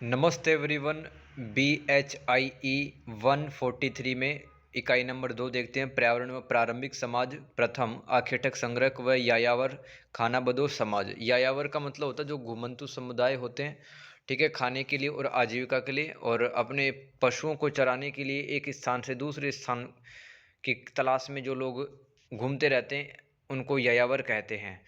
नमस्ते everyone. B H I ई 143 में इकाई नंबर 2 देखते हैं। पर्यावरण व प्रारंभिक समाज प्रथम आखेटक संग्रह व यायावर खानाबदोश समाज। यायावर का मतलब होता है जो घुमंतु समुदाय होते हैं, ठीक है, खाने के लिए और आजीविका के लिए और अपने पशुओं को चराने के लिए एक स्थान से दूसरे स्थान की तलाश में जो लोग घूमते रहते हैं उनको यायावर कहते हैं।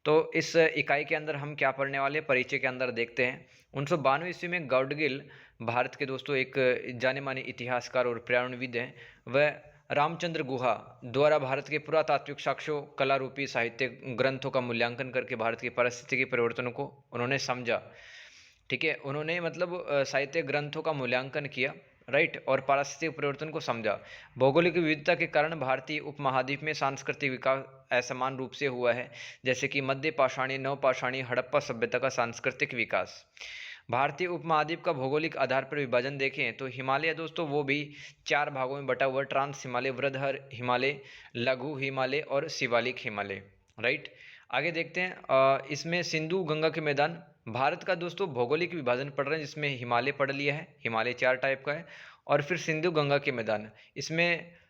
तो इस इकाई के अंदर हम क्या पढ़ने वाले हैं, परिचय के अंदर देखते हैं। 1992 ईस्वी में गाउडगिल भारत के दोस्तों एक जाने माने इतिहासकार और पर्यावरणविद हैं। वह रामचंद्र गुहा द्वारा भारत के पुरातात्विक साक्ष्यों, कला रूपी साहित्य ग्रंथों का मूल्यांकन करके भारत की पारिस्थितिकी परिवर्तनों को उन्होंने समझा। ठीक है, उन्होंने मतलब साहित्य ग्रंथों का मूल्यांकन किया, राइट, और पारिस्थितिक परिवर्तन को समझा। भौगोलिक विविधता के कारण भारतीय उपमहाद्वीप में सांस्कृतिक विकास असमान रूप से हुआ है, जैसे कि मध्य पाषाणी, नवपाषाणी, हड़प्पा सभ्यता का सांस्कृतिक विकास। भारतीय उपमहाद्वीप का भौगोलिक आधार पर विभाजन देखें तो हिमालय दोस्तों वो भी 4 भागों में बटा हुआ, ट्रांस हिमालय, वृहद हिमालय, लघु हिमालय और शिवालिक हिमालय, राइट। आगे देखते हैं, इसमें सिंधु गंगा के मैदान। भारत का दोस्तों भौगोलिक विभाजन पढ़ रहे हैं जिसमें हिमालय पढ़ लिया है, हिमालय 4 टाइप का है, और फिर सिंधु गंगा के मैदान। इसमें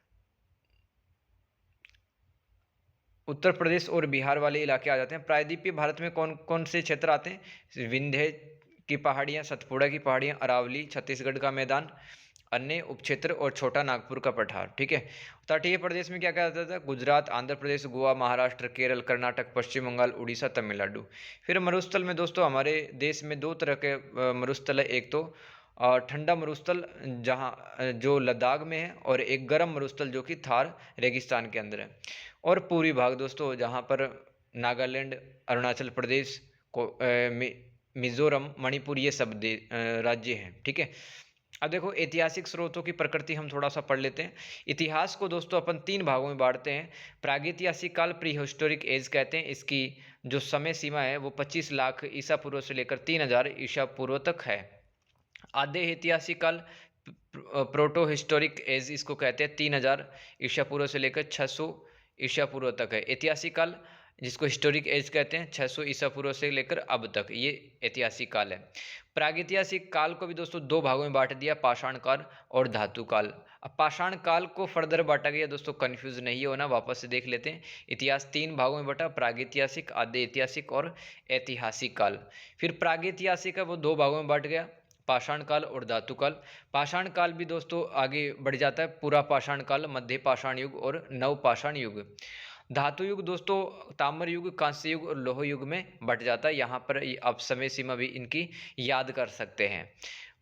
उत्तर प्रदेश और बिहार वाले इलाके आ जाते हैं। प्रायद्वीपीय भारत में कौन कौन से क्षेत्र आते हैं? विंध्य की पहाड़ियाँ, सतपुड़ा की पहाड़ियाँ, अरावली, छत्तीसगढ़ का मैदान, अन्य उपक्षेत्र और छोटा नागपुर का पठार, ठीक है। तटीय प्रदेश में क्या क्या आता था? गुजरात, आंध्र प्रदेश, गोवा, महाराष्ट्र, केरल, कर्नाटक, पश्चिम बंगाल, उड़ीसा, तमिलनाडु। फिर मरुस्थल में दोस्तों हमारे देश में 2 तरह के मरुस्थल है। एक तो ठंडा मरुस्थल जहाँ जो लद्दाख में है, और एक गर्म मरुस्थल जो कि थार रेगिस्तान के अंदर है। और पूर्वी भाग दोस्तों जहाँ पर नागालैंड, अरुणाचल प्रदेश को मिजोरम, मणिपुर, ये सब राज्य हैं, ठीक है। अब देखो ऐतिहासिक स्रोतों की प्रकृति हम थोड़ा सा पढ़ लेते हैं। इतिहास को दोस्तों अपन 3 भागों में बांटते हैं। प्रागैतिहासिक काल, प्री हिस्टोरिक एज कहते हैं। इसकी जो समय सीमा है वो 25 लाख ईसा पूर्व से लेकर 3000 ईसा पूर्व तक है। आद्य ऐतिहासिक काल, प्रोटो हिस्टोरिक एज इसको कहते हैं, 3000 ईसा पूर्व से लेकर 600 ईसा पूर्व तक है। ऐतिहासिक काल जिसको हिस्टोरिक एज कहते हैं, 600 ईसा पूर्व से लेकर अब तक, ये ऐतिहासिक काल है। प्रागैतिहासिक काल को भी दोस्तों 2 भागों में बांट दिया, पाषाण काल और धातु काल। अब पाषाण काल को फर्दर बांटा गया दोस्तों, कंफ्यूज नहीं होना, वापस से देख लेते हैं। इतिहास 3 भागों में बटा, प्रागैतिहासिक, आद्य ऐतिहासिक और ऐतिहासिक काल। फिर प्रागैतिहासिक है वो 2 भागों में बांट गया, पाषाण काल और धातु काल। पाषाण काल भी दोस्तों आगे बढ़ जाता है, पूरा पाषाण काल, मध्य पाषाण युग और नव पाषाण युग। धातु युग दोस्तों ताम्र युग, कांस्य युग और लोह युग में बट जाता है। यहाँ पर आप समय सीमा भी इनकी याद कर सकते हैं।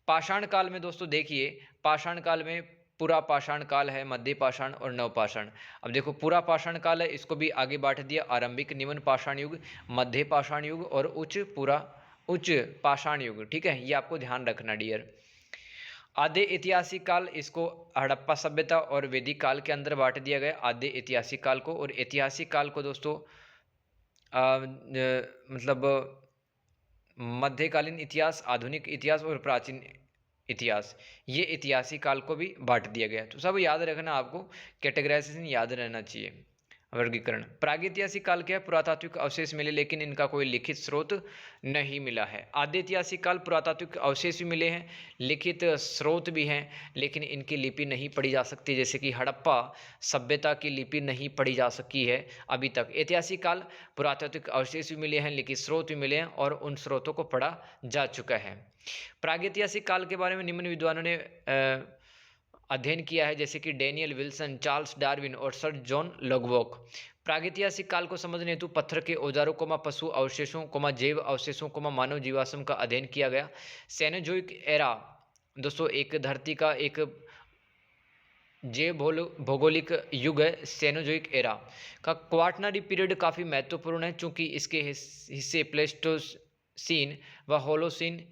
पाषाण काल में दोस्तों देखिए, पाषाण काल में पूरा पाषाण काल है, मध्य पाषाण और नव पाषाण। अब देखो पूरा पाषाण काल है, इसको भी आगे बांट दिया, आरंभिक, निम्न पाषाण युग, मध्य पाषाण युग और उच्च पाषाण युग, ठीक है। ये आपको ध्यान रखना डियर। आद्य ऐतिहासिक काल इसको हड़प्पा सभ्यता और वैदिक काल के अंदर बांट दिया गया, आद्य ऐतिहासिक काल को। और ऐतिहासिक काल को दोस्तों मतलब मध्यकालीन इतिहास, आधुनिक इतिहास और प्राचीन इतिहास, ये ऐतिहासिक काल को भी बांट दिया गया। तो सब याद रखना, आपको कैटेगराइजेशन याद रहना चाहिए। वर्गीकरण, प्रागैतिहासिक काल क्या है? पुरातात्विक अवशेष मिले लेकिन इनका कोई लिखित स्रोत नहीं मिला है। आद्य ऐतिहासिक काल, पुरातात्विक अवशेष भी मिले हैं, लिखित स्रोत भी हैं, लेकिन इनकी लिपि नहीं पढ़ी जा सकती, जैसे कि हड़प्पा सभ्यता की लिपि नहीं पढ़ी जा सकी है अभी तक। ऐतिहासिक काल, पुरातात्विक अवशेष भी मिले हैं, लिखित स्रोत भी मिले हैं और उन स्रोतों को पढ़ा जा चुका है। प्रागैतिहासिक काल के बारे में निम्न विद्वानों ने अध्ययन किया है, जैसे कि डेनियल विल्सन, चार्ल्स डार्विन और सर जॉन लोगवॉक। प्रागैतिहासिक काल को समझने हेतु पत्थर के औजारों, पशु अवशेषों, जैव अवशेषों, मानव जीवाश्म का अध्ययन किया गया। सेनोजोइक एरा दोस्तों एक धरती का एक जैव भौगोलिक युग है। सेनोजोइक एरा का क्वाटरनरी पीरियड काफ़ी महत्वपूर्ण है, चूंकि इसके हिस्से प्लेस्टोसीन व होलोसीन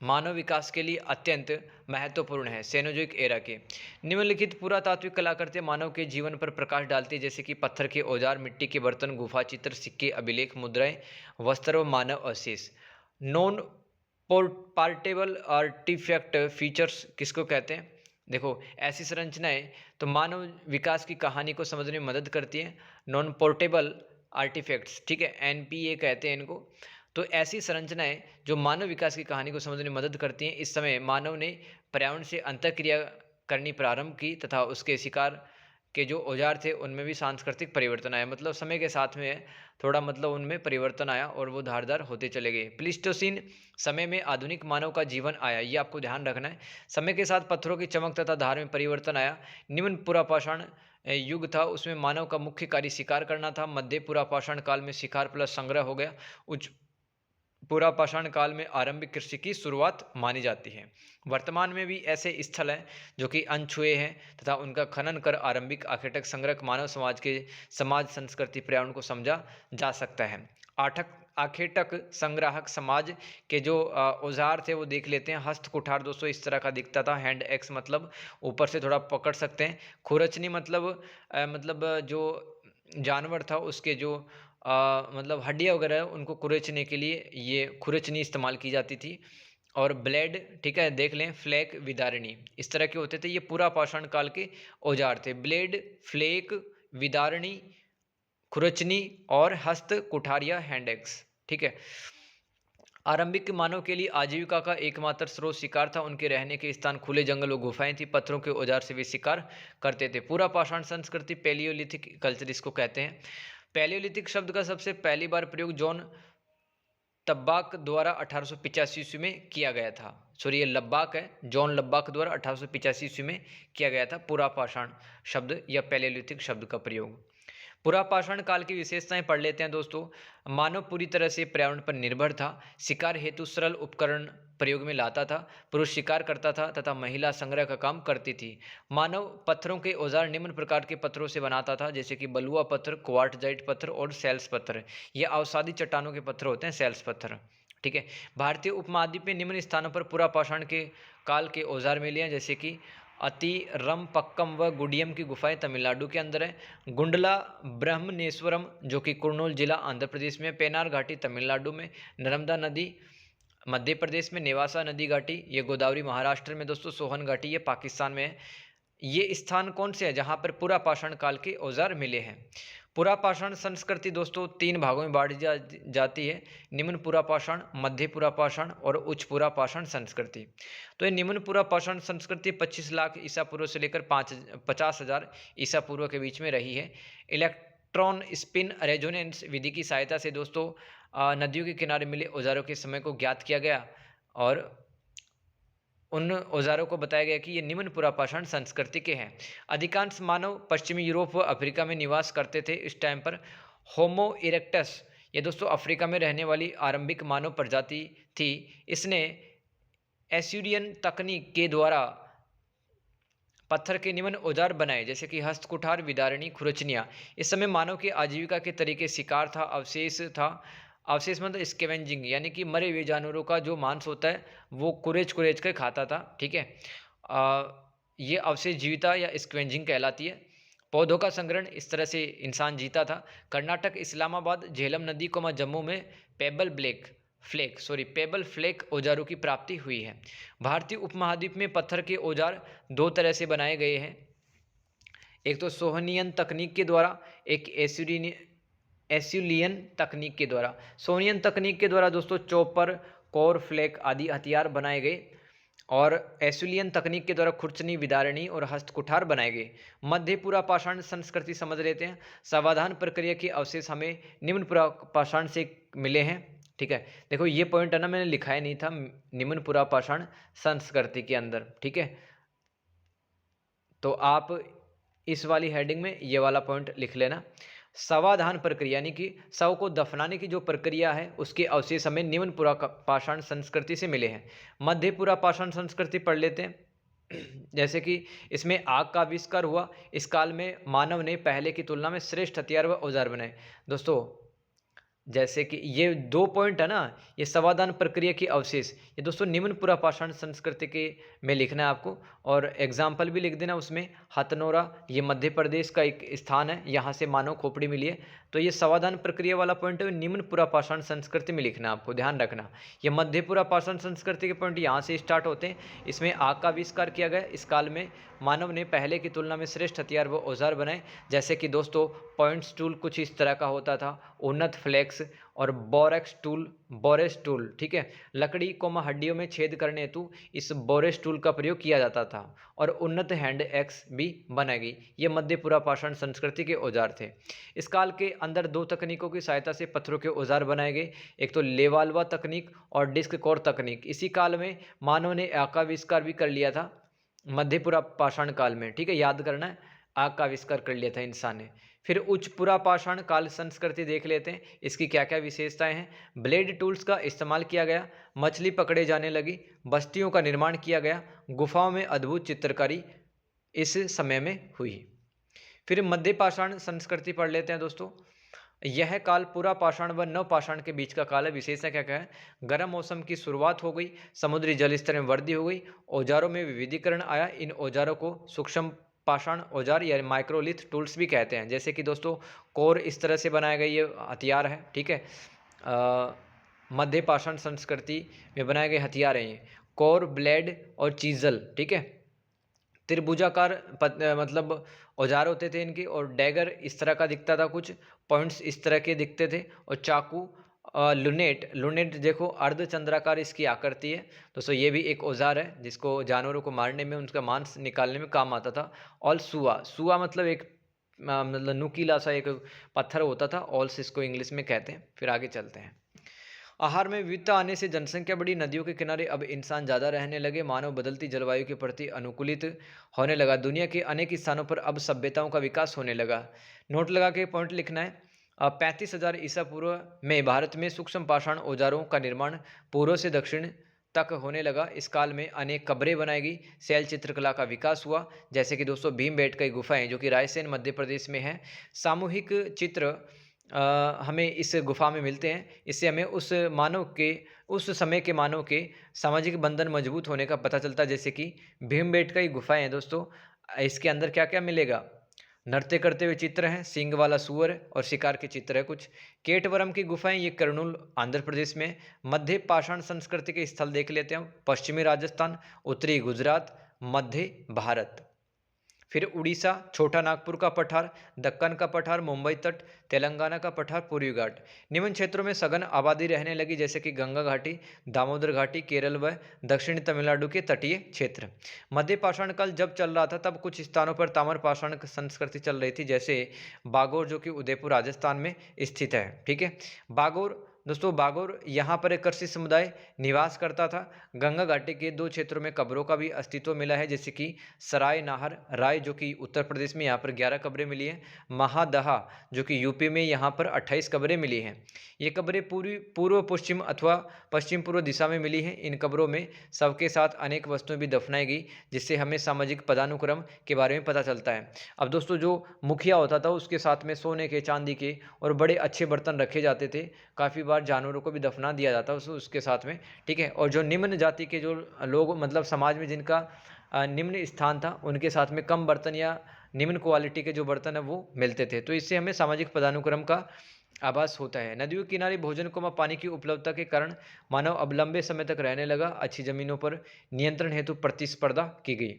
मानव विकास के लिए अत्यंत महत्वपूर्ण है। सेनोजोइक एरा के निम्नलिखित पुरातात्विक कलाकृतियाँ मानव के जीवन पर प्रकाश डालती है, जैसे कि पत्थर के औजार, मिट्टी के बर्तन, गुफा चित्र, सिक्के, अभिलेख, मुद्राएं, वस्त्र व मानव अवशेष। नॉन पोर्टेबल आर्टिफैक्ट फीचर्स किसको कहते हैं? देखो ऐसी संरचनाएं तो मानव विकास की कहानी को समझने में मदद करती हैं। नॉन पोर्टेबल आर्टिफैक्ट्स, ठीक है, एनपीए कहते हैं इनको। तो ऐसी संरचनाएं जो मानव विकास की कहानी को समझने में मदद करती हैं। इस समय मानव ने पर्यावरण से अंतःक्रिया करनी प्रारंभ की तथा उसके शिकार के जो औजार थे उनमें भी सांस्कृतिक परिवर्तन आया। मतलब समय के साथ में थोड़ा मतलब उनमें परिवर्तन आया और वो धारदार होते चले गए। प्लीस्टोसीन समय में आधुनिक मानव का जीवन आया, ये आपको ध्यान रखना है। समय के साथ पत्थरों की चमक तथा धार में परिवर्तन आया। निम्न पुरापाषाण युग था, उसमें मानव का मुख्य कार्य शिकार करना था। मध्य पुरापाषाण काल में शिकार प्लस संग्रह हो गया। उच्च पुरापाषाण काल में आरंभिक कृषि की शुरुआत मानी जाती है। वर्तमान में भी ऐसे स्थल हैं जो कि अनछुए हैं तथा उनका खनन कर आरंभिक आखेटक संग्रह मानव समाज के समाज संस्कृति पर्यावरण को समझा जा सकता है। आठक आखेटक संग्राहक समाज के जो औजार थे वो देख लेते हैं। हस्त कुठार दोस्तों इस तरह का दिखता था। हैंड एक्स मतलब ऊपर से थोड़ा पकड़ सकते हैं। खुरचनी मतलब जो जानवर था उसके जो मतलब हड्डियाँ वगैरह उनको कुरेचने के लिए ये खुरचनी इस्तेमाल की जाती थी। और ब्लेड, ठीक है, देख लें। फ्लैक, विदारणी, इस तरह के होते थे। ये पूरा पाषाण काल के औजार थे। ब्लेड, फ्लेक, विदारणी, खुरचनी और हस्त कुठारिया, हैंड एक्स, ठीक है। आरंभिक मानव के लिए आजीविका का एकमात्र स्रोत शिकार था। उनके रहने के स्थान खुले जंगल व गुफाएं थी। पत्थरों के औजार से वे शिकार करते थे। पूरा पाषाण संस्कृति, पैलियोलिथिक कल्चर इसको कहते हैं। पैलियोलिथिक शब्द का सबसे पहली बार प्रयोग जॉन तब्बाक द्वारा 1885 ईस्वी में किया गया था। सॉरी, ये लब्बाक है, जॉन लब्बाक द्वारा 1885 ईस्वी में किया गया था पुरापाषाण शब्द या पैलियोलिथिक शब्द का प्रयोग। पुरापाषाण काल की विशेषताएं पढ़ लेते हैं दोस्तों। मानव पूरी तरह से पर्यावरण पर निर्भर था। शिकार हेतु सरल उपकरण प्रयोग में लाता था। पुरुष शिकार करता था तथा महिला संग्रह का काम करती थी। मानव पत्थरों के औजार निम्न प्रकार के पत्थरों से बनाता था, जैसे कि बलुआ पत्थर, क्वार्टजाइट पत्थर और सेल्स पत्थर। ये अवसादी चट्टानों के पत्थर होते हैं, सेल्स पत्थर, ठीक है। भारतीय उपमहाद्वीप में निम्न स्थानों पर पुरापाषाण के काल के औजार मिले हैं, जैसे कि अतिरमपक्कम व गुडियम की गुफाएं तमिलनाडु के अंदर है। गुंडला ब्रह्मनेश्वरम जो कि कुर्नूल जिला आंध्र प्रदेश में, पेनार घाटी तमिलनाडु में, नर्मदा नदी मध्य प्रदेश में, नेवासा नदी घाटी ये गोदावरी महाराष्ट्र में दोस्तों, सोहन घाटी ये पाकिस्तान में है। ये स्थान कौन से हैं जहाँ पर पुरापाषाण काल के औजार मिले हैं? पुरापाषाण संस्कृति दोस्तों तीन भागों में बांटी जाती है। निम्न पुरापाषाण, मध्य पुरापाषाण और उच्च पुरापाषाण संस्कृति। तो ये निम्न पुरापाषाण संस्कृति 25 लाख ईसा पूर्व से लेकर 50,000 ईसा पूर्व के बीच में रही है। इलेक्ट्रॉन स्पिन रेजोनेंस विधि की सहायता से दोस्तों नदियों के किनारे मिले औजारों के समय को ज्ञात किया गया और उन औजारों को बताया गया कि ये निम्न पुरापाषाण संस्कृति के हैं। अधिकांश मानव पश्चिमी यूरोप व अफ्रीका में निवास करते थे इस टाइम पर। होमो इरेक्टस ये दोस्तों अफ्रीका में रहने वाली आरंभिक मानव प्रजाति थी। इसने एस्यूरियन तकनीक के द्वारा पत्थर के निम्न औजार बनाए, जैसे कि हस्त कुठार, विदारणी, खुरचनियाँ। इस समय मानव के आजीविका के तरीके शिकार था, अवशेष था। अवशेष मतलब स्कैवेंजिंग, यानी कि मरे हुए जानवरों का जो मांस होता है वो कुरेच के खाता था, ठीक है। ये अवशेष जीविता या स्कैवेंजिंग कहलाती है। पौधों का संग्रहण, इस तरह से इंसान जीता था। कर्नाटक, इस्लामाबाद, झेलम नदी को जम्मू में पेबल फ्लेक औजारों की प्राप्ति हुई है। भारतीय उपमहाद्वीप में पत्थर के औजार दो तरह से बनाए गए हैं। एक तो सोहनियन तकनीक के द्वारा, एक एस्यूलियन तकनीक के द्वारा। सोहनियन तकनीक के द्वारा दोस्तों चॉपर, कोर, फ्लेक आदि हथियार बनाए गए और एस्यूलियन तकनीक के द्वारा खुरचनी, विदारणी और हस्तकुठार बनाए गए। मध्य पुरापाषाण संस्कृति समझ लेते हैं। सावधान प्रक्रिया के अवशेष हमें निम्न पुरापाषाण से मिले हैं, ठीक है। देखो ये पॉइंट है ना, मैंने लिखा ही नहीं था निम्न पुरापाषाण संस्कृति के अंदर, ठीक है। तो आप इस वाली हेडिंग में ये वाला पॉइंट लिख लेना। सावधान प्रक्रिया यानी कि शव को दफनाने की जो प्रक्रिया है उसके अवशेष हमें निम्न पुरापाषाण संस्कृति से मिले हैं। मध्य पुरापाषाण संस्कृति पढ़ लेते हैं। जैसे कि इसमें आग का आविष्कार हुआ। इस काल में मानव ने पहले की तुलना में श्रेष्ठ हथियार व औजार बनाए। दोस्तों जैसे कि ये दो पॉइंट है ना, ये समाधान प्रक्रिया की अवशेष, ये दोस्तों निम्न पुरापाषाण संस्कृति के में लिखना है आपको और एग्जाम्पल भी लिख देना उसमें। हथनोरा ये मध्य प्रदेश का एक स्थान है, यहाँ से मानव खोपड़ी मिली है। तो ये समाधान प्रक्रिया वाला पॉइंट है, निम्न पुरापाषाण संस्कृति में लिखना आपको, ध्यान रखना। ये मध्य पुरापाषाण संस्कृति के पॉइंट यहाँ से स्टार्ट होते हैं। इसमें आग का आविष्कार किया गया। इस काल में मानव ने पहले की तुलना में श्रेष्ठ हथियार व औजार बनाए। जैसे कि दोस्तों पॉइंट्स टूल कुछ इस तरह का होता था, उन्नत फ्लैक्स और बोरेस टूल, ठीक है, लकड़ी को हड्डियों में छेद करने हेतु इस बोरेस टूल का प्रयोग किया जाता था। और उन्नत हैंड एक्स भी बनाई। ये मध्य पूर्व पाषाण संस्कृति के औजार थे। इस काल के अंदर दो तकनीकों की सहायता से पत्थरों के औजार बनाए गए, एक तो लेवाल्वा तकनीक और डिस्क कोर तकनीक। इसी काल में मानव ने आग का आविष्कार भी कर लिया था, मध्य पूर्व पाषाण काल में, ठीक है, याद करना है, आग का आविष्कार कर लिया था इंसान ने। फिर उच्च पूर्व पाषाण काल संस्कृति देख लेते हैं, इसकी क्या क्या विशेषताएं हैं। ब्लेड टूल्स का इस्तेमाल किया गया, मछली पकड़े जाने लगी, बस्तियों का निर्माण किया गया, गुफाओं में अद्भुत चित्रकारी इस समय में हुई। फिर मध्य पाषाण संस्कृति पढ़ लेते हैं दोस्तों। यह काल पूरा पाषाण व नव पाषाण के बीच का काल है। विशेषता क्या क्या है? गर्म मौसम की शुरुआत हो गई, समुद्री जल स्तर में वृद्धि हो गई, औजारों में विविधीकरण आया। इन औजारों को सूक्ष्म पाषाण औजार या माइक्रोलिथ टूल्स भी कहते हैं। जैसे कि दोस्तों कोर इस तरह से बनाया गया ये हथियार है, ठीक है, मध्य पाषाण संस्कृति में बनाए गए हथियार हैं ये, कोर, ब्लेड और चीजल, ठीक है। त्रिभुजाकार मतलब औजार होते थे इनके, और डैगर इस तरह का दिखता था, कुछ पॉइंट्स इस तरह के दिखते थे, और चाकू लुनेट देखो अर्धचंद्राकार इसकी आकृति है दोस्तों। ये भी एक औजार है जिसको जानवरों को मारने में, उनका मांस निकालने में काम आता था। और सुआ मतलब एक मतलब नुकीला सा एक पत्थर होता था, ऑल्स इसको इंग्लिश में कहते हैं। फिर आगे चलते हैं। आहार में विविधता आने से जनसंख्या बढ़ी, नदियों के किनारे अब इंसान ज़्यादा रहने लगे, मानव बदलती जलवायु के प्रति अनुकूलित होने लगा, दुनिया के अनेक स्थानों पर अब सभ्यताओं का विकास होने लगा। नोट लगा के पॉइंट लिखना है। 35,000 ईसा पूर्व में भारत में सूक्ष्म पाषाण औजारों का निर्माण पूर्व से दक्षिण तक होने लगा। इस काल में अनेक कब्रें बनाई गई, शैल चित्रकला का विकास हुआ, जैसे कि दोस्तों भीमबेटका गुफाएं जो कि रायसेन मध्य प्रदेश में है। सामूहिक चित्र हमें इस गुफा में मिलते हैं। इससे हमें उस समय के मानव के सामाजिक बंधन मजबूत होने का पता चलता है। जैसे कि भीमबेटका की गुफाएं हैं दोस्तों, इसके अंदर क्या क्या मिलेगा? नृत्य करते हुए चित्र हैं, सींग वाला सुअर और शिकार के चित्र है कुछ। केटवरम की गुफाएं, ये कर्नूल आंध्र प्रदेश में। मध्य पाषाण संस्कृति के स्थल देख लेते हैं। पश्चिमी राजस्थान, उत्तरी गुजरात, मध्य भारत। फिर उड़ीसा, छोटा नागपुर का पठार, दक्कन का पठार, मुंबई तट, तेलंगाना का पठार, पूर्वी घाट। निम्न क्षेत्रों में सघन आबादी रहने लगी, जैसे कि गंगा घाटी, दामोदर घाटी, केरल व दक्षिणी तमिलनाडु के तटीय क्षेत्र। मध्य पाषाण काल जब चल रहा था तब कुछ स्थानों पर ताम्र पाषाण संस्कृति चल रही थी, जैसे बागोर जो कि उदयपुर राजस्थान में स्थित है, ठीक है। बागोर यहाँ पर एक कृषि समुदाय निवास करता था। गंगा घाटी के 2 क्षेत्रों में कब्रों का भी अस्तित्व मिला है, जैसे कि सराय नाहर राय जो कि उत्तर प्रदेश में, यहाँ पर 11 कब्रें मिली हैं। महादहा जो कि यूपी में, यहाँ पर 28 कब्रें मिली हैं। ये कब्रें पूर्व पश्चिम अथवा पश्चिम पूर्व दिशा में मिली हैं। इन कब्रों में सबके साथ अनेक वस्तुएं भी दफनाई गई, जिससे हमें सामाजिक पदानुक्रम के बारे में पता चलता है। अब दोस्तों जो मुखिया होता था उसके साथ में सोने के, चांदी के और बड़े अच्छे बर्तन रखे जाते थे। काफ़ी बार जानवरों को भी दफना दिया जाता उसके साथ में, ठीक है। और जो निम्न जाति के जो लोग मतलब समाज में जिनका निम्न स्थान था, उनके साथ में कम बर्तन या निम्न क्वालिटी के जो बर्तन है वो मिलते थे। तो इससे हमें सामाजिक पदानुक्रम का आभास होता है। नदियों के किनारे भोजन को पानी की उपलब्धता के कारण मानव अब लंबे समय तक रहने लगा। अच्छी जमीनों पर नियंत्रण हेतु प्रतिस्पर्धा की गई।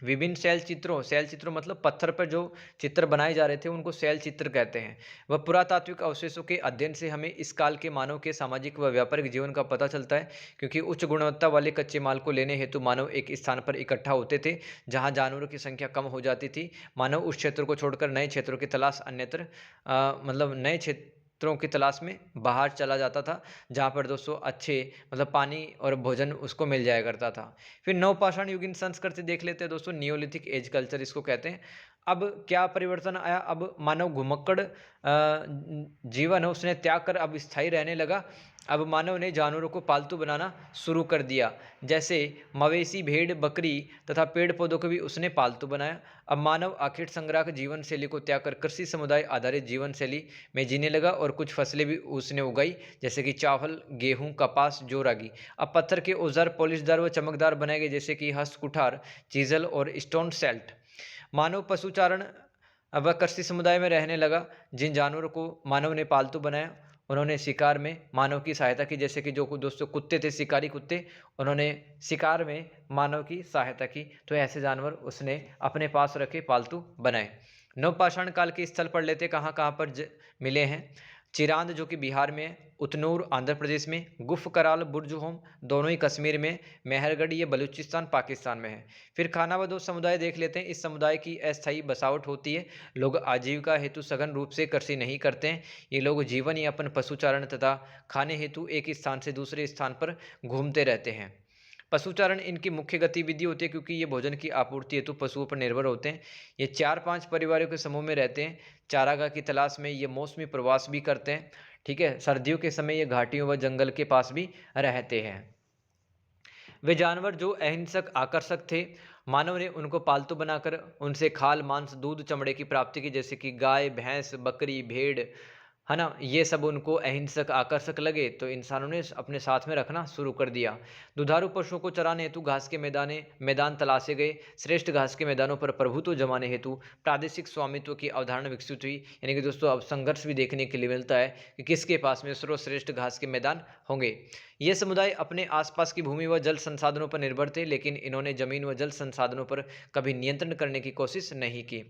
विभिन्न शैल चित्रों मतलब पत्थर पर जो चित्र बनाए जा रहे थे उनको शैल चित्र कहते हैं। वह पुरातात्विक अवशेषों के अध्ययन से हमें इस काल के मानव के सामाजिक व व्यापारिक जीवन का पता चलता है, क्योंकि उच्च गुणवत्ता वाले कच्चे माल को लेने हेतु मानव एक स्थान पर इकट्ठा होते थे जहां जानवरों की संख्या कम हो जाती थी। मानव उस क्षेत्र को छोड़कर नए क्षेत्रों की तलाश अन्यत्र मतलब नए क्षेत्रों की तलाश में बाहर चला जाता था, जहाँ पर दोस्तों अच्छे मतलब पानी और भोजन उसको मिल जाया करता था। फिर नवपाषाण युगीन संस्कृति देख लेते हैं दोस्तों, नियोलिथिक एज कल्चर इसको कहते हैं। अब क्या परिवर्तन आया? अब मानव घुमक्कड़ जीवन है उसने त्याग कर अब स्थायी रहने लगा। अब मानव ने जानवरों को पालतू बनाना शुरू कर दिया, जैसे मवेशी, भेड़, बकरी तथा पेड़ पौधों को भी उसने पालतू बनाया। अब मानव आखिर संग्राहक जीवन शैली को त्याग कर कृषि समुदाय आधारित जीवन शैली में जीने लगा, और कुछ फसलें भी उसने उगाई, जैसे कि चावल, गेहूं, कपास, जौ, रागी। अब पत्थर के औजार पॉलिशदार व चमकदार बनाए गए, जैसे कि हस्त कुठार, चीजल और स्टोन सेल्ट। मानव पशुचारण अब कृषि समुदाय में रहने लगा। जिन जानवरों को मानव ने पालतू बनाया उन्होंने शिकार में मानव की सहायता की, जैसे कि जो दोस्तों कुत्ते थे, शिकारी कुत्ते, उन्होंने शिकार में मानव की सहायता की। तो ऐसे जानवर उसने अपने पास रखे, पालतू बनाए। नवपाषाण काल के स्थल पढ़ लेते कहाँ कहाँ पर मिले हैं। चिरांद जो कि बिहार में है, उतनूर आंध्र प्रदेश में, गुफ कराल बुर्जुहोम दोनों ही कश्मीर में, मेहरगढ़ ये बलूचिस्तान पाकिस्तान में है। फिर खाना बदोश समुदाय देख लेते हैं। इस समुदाय की अस्थायी बसावट होती है। लोग आजीविका हेतु सघन रूप से कृषि नहीं करते हैं। ये लोग जीवन यापन पशुचारण तथा खाने हेतु एक स्थान से दूसरे स्थान पर घूमते रहते हैं। पशुचारण इनकी मुख्य गतिविधि होती है, क्योंकि ये भोजन की आपूर्ति हेतु पशुओं पर निर्भर होते हैं। ये 4-5 परिवारों के समूह में रहते हैं। चारागाह की तलाश में ये मौसमी प्रवास भी करते हैं। ठीक है, सर्दियों के समय ये घाटियों व जंगल के पास भी रहते हैं। वे जानवर जो अहिंसक आकर्षक थे, मानव ने उनको पालतू बनाकर उनसे खाल, मांस, दूध, चमड़े की प्राप्ति की, जैसे कि गाय, भैंस, बकरी, भेड़, है ना, ये सब उनको अहिंसक आकर्षक लगे तो इंसानों ने अपने साथ में रखना शुरू कर दिया। दुधारू पशुओं को चराने हेतु घास के मैदान तलाशे गए। श्रेष्ठ घास के मैदानों पर प्रभुत्व जमाने हेतु प्रादेशिक स्वामित्व की अवधारणा विकसित हुई। यानी कि दोस्तों अब संघर्ष भी देखने के लिए मिलता है कि किसके पास में सर्वश्रेष्ठ घास के मैदान होंगे। ये समुदाय अपने आसपास की भूमि व जल संसाधनों पर निर्भर थे, लेकिन इन्होंने जमीन व जल संसाधनों पर कभी नियंत्रण करने की कोशिश नहीं की।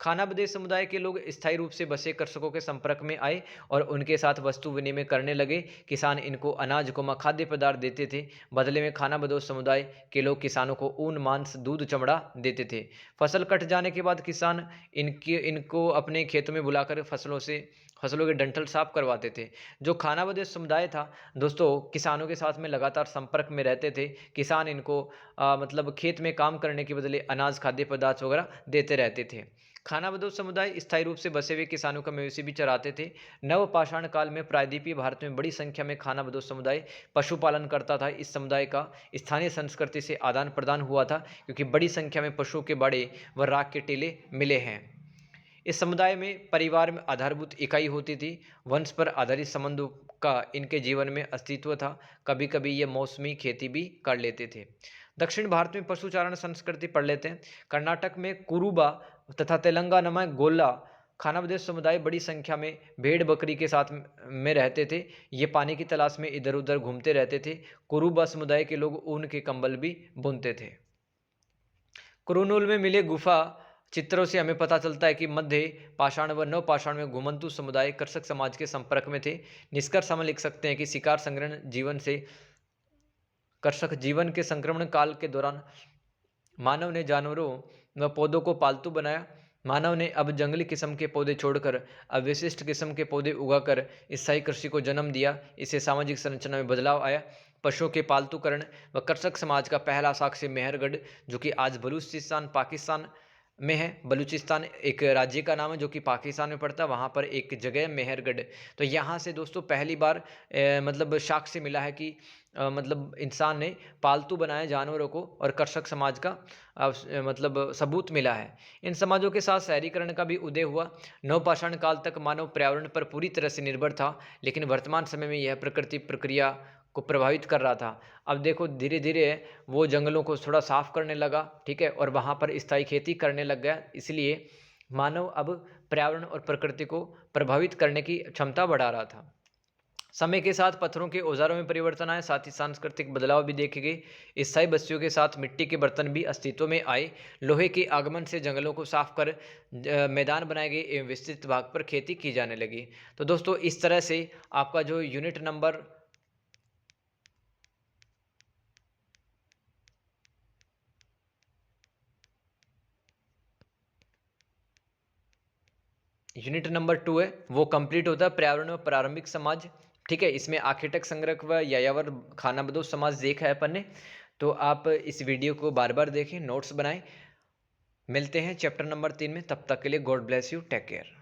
खाना बदेश समुदाय के लोग स्थायी रूप से बसे कृषकों के संपर्क में आए और उनके साथ वस्तु विनिमय करने लगे। किसान इनको अनाज को खाद्य पदार्थ देते थे। बदले में खाना बदोश समुदाय के लोग किसानों को ऊन, मांस, दूध, चमड़ा देते थे। फसल कट जाने के बाद किसान इनको अपने खेतों में बुलाकर फसलों के डंठल साफ करवाते थे। जो खाना बदोश समुदाय था दोस्तों, किसानों के साथ में लगातार संपर्क में रहते थे। किसान इनको मतलब खेत में काम करने के बदले अनाज, खाद्य पदार्थ वगैरह देते रहते थे। खाना बदोश समुदाय स्थायी रूप से बसे हुए किसानों का मवेशी भी चराते थे। नवपाषाण काल में प्रायद्वीपीय भारत में बड़ी संख्या में खाना बदोश समुदाय पशुपालन करता था। इस समुदाय का स्थानीय संस्कृति से आदान प्रदान हुआ था, क्योंकि बड़ी संख्या में पशुओं के बाड़े व राख के टीले मिले हैं। इस समुदाय में परिवार में आधारभूत इकाई होती थी। वंश पर आधारित संबंधों का इनके जीवन में अस्तित्व था। कभी कभी ये मौसमी खेती भी कर लेते थे। दक्षिण भारत में पशुचारण संस्कृति पढ़ लेते हैं। कर्नाटक में कुरुबा तथा तेलंगाना में गोल्ला खाना बदोश समुदाय बड़ी संख्या में भेड़ बकरी के साथ में रहते थे। ये पानी की तलाश में इधर उधर घूमते रहते थे। कुरुबा समुदाय के लोग ऊन के कंबल भी बुनते थे। कुरुनूल में मिले गुफा चित्रों से हमें पता चलता है कि मध्य पाषाण व नव पाषाण में घुमंतु समुदाय कृषक समाज के संपर्क में थे। निष्कर्ष हम लिख सकते हैं कि शिकार संग्रहण जीवन से कृषक जीवन के संक्रमण काल के दौरान मानव ने जानवरों व पौधों को पालतू बनाया। मानव ने अब जंगली किस्म के पौधे छोड़कर अब विशिष्ट किस्म के पौधे उगाकर स्थायी कृषि को जन्म दिया। इससे सामाजिक संरचना में बदलाव आया। पशुओं के पालतूकरण व कृषक समाज का पहला साक्ष्य मेहरगढ़, जो कि आज बलूचिस्तान पाकिस्तान में है। बलूचिस्तान एक राज्य का नाम है जो कि पाकिस्तान में पड़ता है। वहाँ पर एक जगह जगह मेहरगढ़। तो यहाँ से दोस्तों पहली बार मतलब साक्ष्य मिला है कि मतलब इंसान ने पालतू बनाए जानवरों को, और कृषक समाज का मतलब सबूत मिला है। इन समाजों के साथ शहरीकरण का भी उदय हुआ। नवपाषाण काल तक मानव पर्यावरण पर पूरी तरह से निर्भर था, लेकिन वर्तमान समय में यह प्रकृति प्रक्रिया को प्रभावित कर रहा था। अब देखो धीरे धीरे वो जंगलों को थोड़ा साफ करने लगा, ठीक है, और वहाँ पर स्थायी खेती करने लग गया। इसलिए मानव अब पर्यावरण और प्रकृति को प्रभावित करने की क्षमता बढ़ा रहा था। समय के साथ पत्थरों के औजारों में परिवर्तन आए, साथ ही सांस्कृतिक बदलाव भी देखे गए। स्थायी बस्तियों के साथ मिट्टी के बर्तन भी अस्तित्व में आए। लोहे के आगमन से जंगलों को साफ कर मैदान बनाए गए एवं विस्तृत भाग पर खेती की जाने लगी। तो दोस्तों इस तरह से आपका जो यूनिट नंबर यूनिट नंबर 2 है वो कंप्लीट होता है, पर्यावरण और प्रारंभिक समाज। ठीक है, इसमें आखेटक संग्रह व यायावर खाना बदोश समाज देखा है अपन ने। तो आप इस वीडियो को बार बार देखें, नोट्स बनाएं। मिलते हैं चैप्टर नंबर 3 में, तब तक के लिए God bless you, take care.